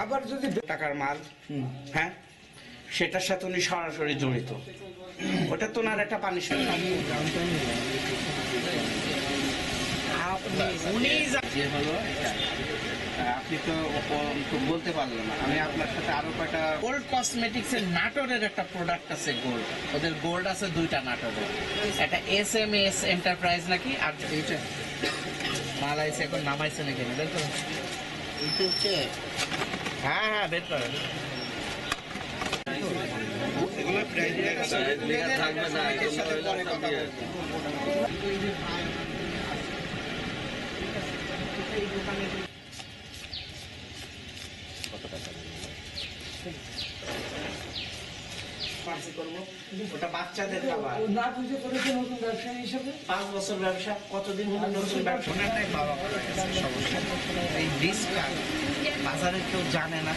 আবার যদি টাকার মাল, হ্যাঁ, সেটার সাথে উনি সরাসরি জড়িত, ওটা তো ওনার একটা পানিশমেন্ট। আপনি তো বলতে পারলেন না, আমি আপনার সাথে আরো কয়টা গোল্ড কসমেটিক্স এর নাটোরের একটা প্রোডাক্ট আছে, গোল্ড, ওদের গোল্ড আছে দুইটা নাটোরের, একটা SMS এন্টারপ্রাইজ নাকি, আর এইটা মাল আইছে এখন নামাইছে নাকি বের করুন, হ্যাঁ হ্যাঁ বের করেন। ওটা বাচ্চাদের খাবার, 5 বছর ব্যবসা, কতদিন হলো নতুন ব্যবসা, বাবা মারা গেছে, সমস্যা এই রিস্ক বাজারে কেউ জানে না।